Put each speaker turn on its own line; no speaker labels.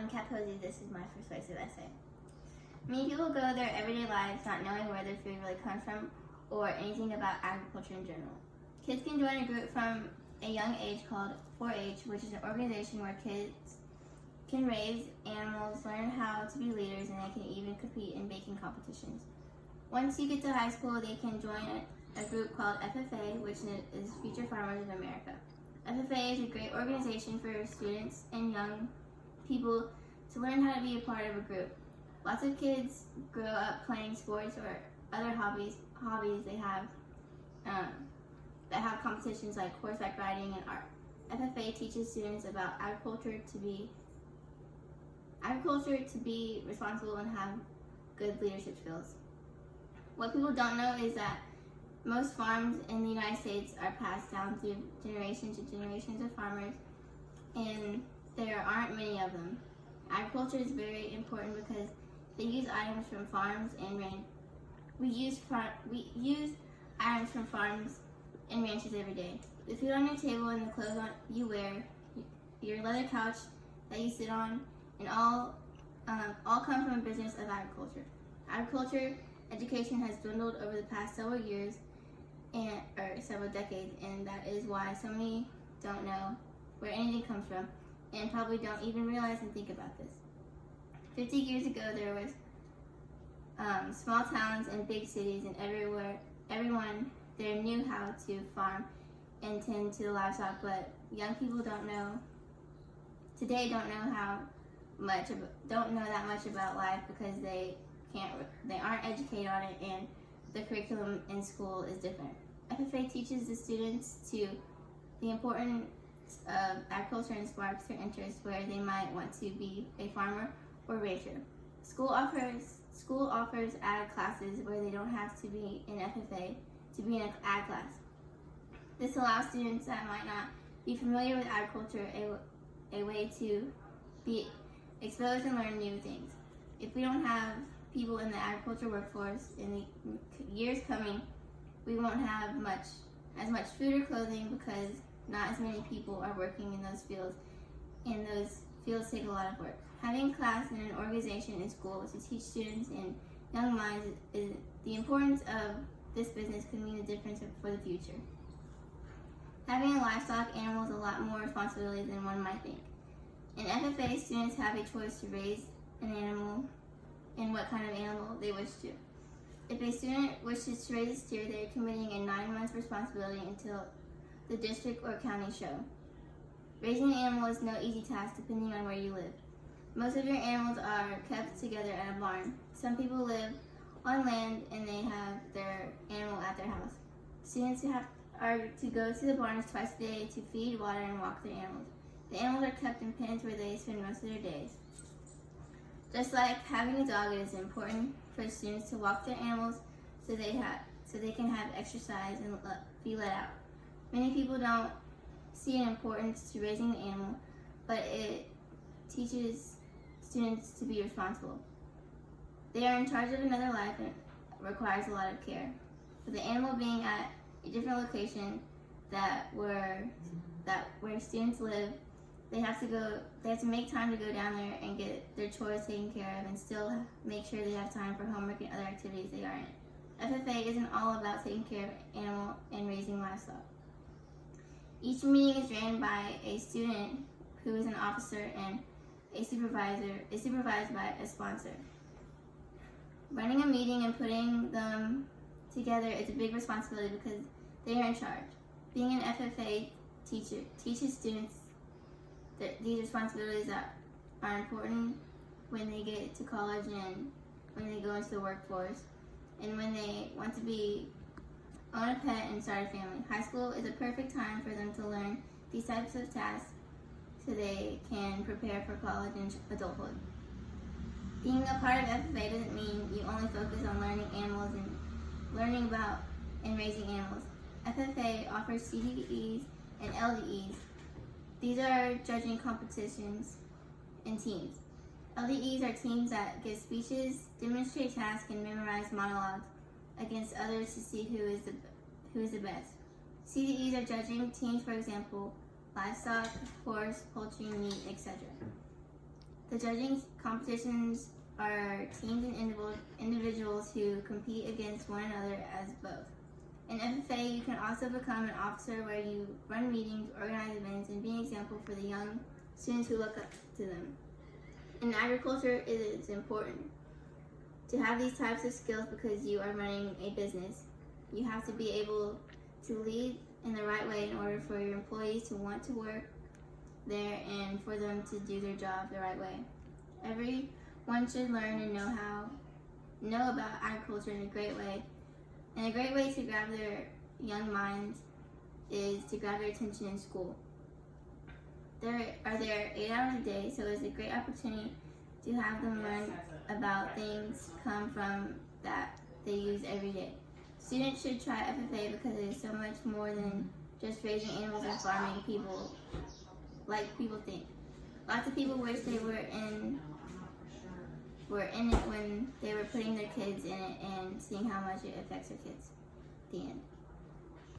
I'm Kat Posey. This is my persuasive essay. Many people go their everyday lives not knowing where their food really comes from or anything about agriculture in general. Kids can join a group from a young age called 4-H, which is an organization where kids can raise animals, learn how to be leaders, and they can even compete in baking competitions. Once you get to high school, they can join a group called FFA, which is Future Farmers of America. FFA is a great organization for students and young people to learn how to be a part of a group. Lots of kids grow up playing sports or other hobbies they have that have competitions like horseback riding and art. FFA teaches students about agriculture to be responsible and have good leadership skills. What people don't know is that most farms in the United States are passed down through generations and generations of farmers, and there aren't many of them. Agriculture is very important because they use items from farms and ranch. We use items from farms and ranches every day. The food on your table and the clothes you wear, your leather couch that you sit on, and all come from a business of agriculture. Agriculture education has dwindled over the past several years or several decades, and that is why so many don't know where anything comes from and probably don't even realize and think about this. 50 years ago, there was small towns and big cities, and everyone there knew how to farm and tend to the livestock, but young people don't know that much about life because they aren't educated on it, and the curriculum in school is different. FFA teaches the students the importance of agriculture and sparks their interest where they might want to be a farmer or rancher. School offers ag classes where they don't have to be in FFA to be in an ag class. This allows students that might not be familiar with agriculture a way to be exposed and learn new things. If we don't have people in the agriculture workforce in the years coming, we won't have as much food or clothing because not as many people are working in those fields, and those fields take a lot of work. Having a class in an organization in school to teach students and young minds is the importance of this business could mean a difference for the future. Having a livestock animal is a lot more responsibility than one might think. In FFA, students have a choice to raise an animal and what kind of animal they wish to. If a student wishes to raise a steer, they are committing a 9-month responsibility until the district or county show. Raising an animal is no easy task depending on where you live. Most of your animals are kept together at a barn. Some people live on land and they have their animal at their house. Students are to go to the barns twice a day to feed, water, and walk their animals. The animals are kept in pens where they spend most of their days. Just like having a dog, it is important for students to walk their animals so they can have exercise and be let out. Many people don't see an importance to raising the animal, but it teaches students to be responsible. They are in charge of another life and requires a lot of care. With the animal being at a different location where students live, they have to make time to go down there and get their chores taken care of and still make sure they have time for homework and other activities they are in. FFA isn't all about taking care of animal and raising livestock. Each meeting is ran by a student who is an officer, and a supervisor is supervised by a sponsor. Running a meeting and putting them together is a big responsibility because they are in charge. Being an FFA teacher teaches students these responsibilities that are important when they get to college and when they go into the workforce and when they want to own a pet and start a family. High school is a perfect time for them to learn these types of tasks so they can prepare for college and adulthood. Being a part of FFA doesn't mean you only focus on learning animals and learning about and raising animals. FFA offers CDEs and LDEs. These are judging competitions and teams. LDEs are teams that give speeches, demonstrate tasks, and memorize monologues against others to see who is the best. CDEs are judging teams, for example, livestock, horse, poultry, meat, etc. The judging competitions are teams and individuals who compete against one another as both. In FFA, you can also become an officer where you run meetings, organize events, and be an example for the young students who look up to them. In agriculture, it is important to have these types of skills because you are running a business. You have to be able to lead in the right way in order for your employees to want to work there and for them to do their job the right way. Everyone should learn and know about agriculture in a great way. And a great way to grab their young minds is to grab their attention in school. There 8 hours a day, so it's a great opportunity to have them learn about things come from that they use every day. Students should try FFA because it is so much more than just raising animals and farming people like people think. Lots of people wish they were in it when they were putting their kids in it and seeing how much it affects their kids. The end.